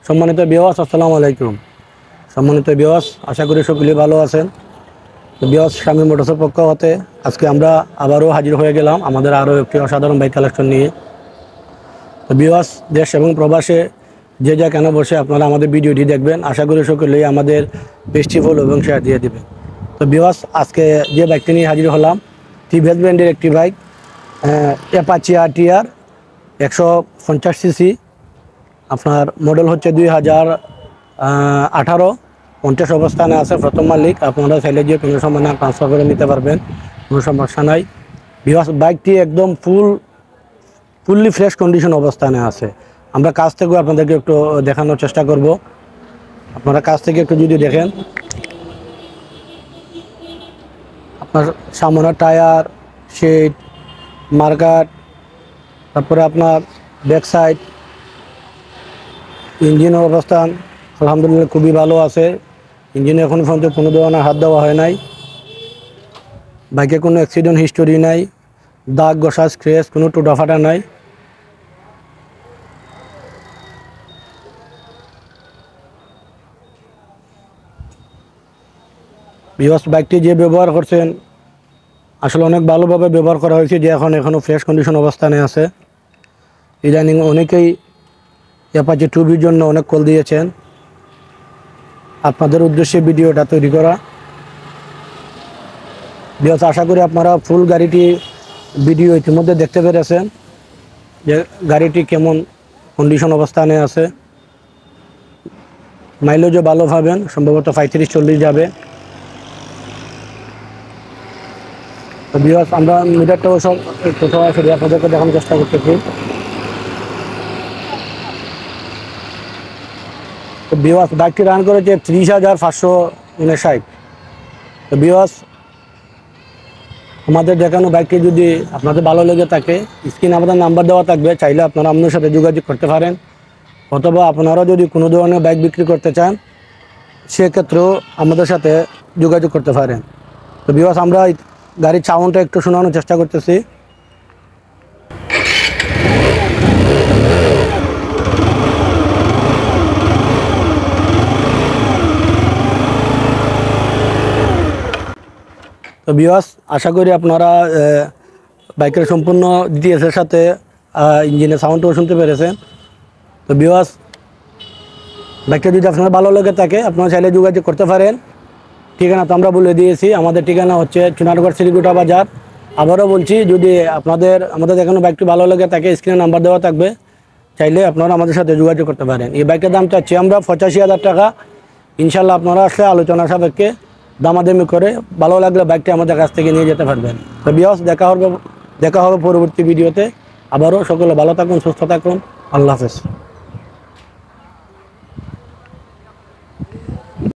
সম্মানিত ভিউয়ার্স, আসসালামু আলাইকুম। সম্মানিত ভিউয়ার্স, আশা করি সকলেই ভালো আছেন। তো ভিউয়ার্স, শামীম মোটরসের পক্ষ হতে আজকে আমরা আবারও হাজির হয়ে গেলাম আমাদের আরও একটি অসাধারণ বাইক কালেকশন নিয়ে। তো ভিউয়ার্স, দেশ এবং প্রবাসে যে যা কেন বসে আপনারা আমাদের ভিডিওটি দেখবেন। আশা করি সকলেই আমাদের পেজটি ফলো এবং শেয়ার দিয়ে দেবেন। তো ভিউয়ার্স, আজকে যে বাইকটি নিয়ে হাজির হলাম, টিভিএস ব্র্যান্ডের একটি বাইক, অ্যাপাচি RTR 150 সিসি। আপনার মডেল হচ্ছে 2018, 50 অবস্থানে আছে, প্রথম মালিক। আপনারা চাইলে যে কোনো সময় না ট্রান্সফার করে নিতে পারবেন, কোনো সমস্যা নাই। ভিউয়ার্স, বাইকটি একদম ফুললি ফ্রেশ কন্ডিশন অবস্থানে আছে। আমরা কাছ থেকেও আপনাদেরকে একটু দেখানোর চেষ্টা করব। আপনারা কাছ থেকে একটু যদি দেখেন, আপনার সামনের টায়ার, সিট, মার্কার, তারপরে আপনার ব্যাক সাইড, ইঞ্জিনের অবস্থান আলহামদুলিল্লাহ খুবই ভালো আছে। ইঞ্জিনে এখন পর্যন্ত কোনো ধরনের হাত দেওয়া হয় নাই। বাইকে কোনো অ্যাক্সিডেন্ট হিস্টোরি নাই, দাগ ঘষা স্ক্র্যাচ, কোনো টুটা ফাটা নাই। ভিউয়ার্স, বাইকটি যে ব্যবহার করছেন আসলে অনেক ভালোভাবে ব্যবহার করা হয়েছে, যে এখনও ফ্রেশ কন্ডিশন অবস্থানে আছে। ইদানিং অনেকেই অ্যাপাচি 2B'র জন্য অনেক কল দিয়েছেন, আপনাদের উদ্দেশ্যে ভিডিওটা তৈরি করা। ভিউয়ার্স, আশা করি আপনারা ফুল গাড়িটি ভিডিও ইতিমধ্যে দেখতে পেরেছেন যে গাড়িটি কেমন কন্ডিশন অবস্থানে আছে। মাইলেজও ভালো পাবেন, সম্ভবত 35-40 যাবে। তো ভিউয়ার্স, আমরা মিটারটাও সব সরাসরি আপনাদেরকে দেখানোর চেষ্টা করতেছি। তো ভিউয়ার্স, বাইকটি রান করেছে 30,559। তো ভিউয়ার্স, আমাদের দেখানো বাইকটি যদি আপনাদের ভালো লেগে থাকে, স্ক্রিনে আমাদের নাম্বার দেওয়া থাকবে, চাইলে আপনারা আমাদের সাথে যোগাযোগ করতে পারেন। অথবা আপনারা যদি কোনো ধরনের বাইক বিক্রি করতে চান, সেক্ষেত্রেও আমাদের সাথে যোগাযোগ করতে পারেন। তো ভিউয়ার্স, আমরা গাড়ির সাউন্ডটা একটু শোনানোর চেষ্টা করতেছি। তো ভিউয়ার্স, আশা করি আপনারা বাইকের সম্পূর্ণ ডিটেইলসের সাথে ইঞ্জিনের সাউন্ডটাও শুনতে পেরেছেন। তো ভিউয়ার্স, বাইকটা যদি আপনার ভালো লেগে থাকে, আপনারা চাইলে যোগাযোগ করতে পারেন। ঠিকানা তো আমরা বলে দিয়েছি, আমাদের ঠিকানা হচ্ছে চুনারগড় শ্রীগুটা বাজার। আবারও বলছি, যদি আমাদের এখনও বাইকটি ভালো লেগে থাকে, স্ক্রিনে নাম্বার দেওয়া থাকবে, চাইলে আপনারা আমাদের সাথে যোগাযোগ করতে পারেন। এই বাইকের দাম চাচ্ছি আমরা 85,000 টাকা। ইনশাল্লাহ আপনারা আসলে আলোচনা সাপেক্ষে দামাদামি করে ভালো লাগলে বাইকটি আমাদের কাছ থেকে নিয়ে যেতে পারবেন। তো ভিউয়ার্স, দেখা হবে পরবর্তী ভিডিওতে। আবারও সকলে ভালো থাকুন, সুস্থ থাকুন। আল্লাহ হাফেজ।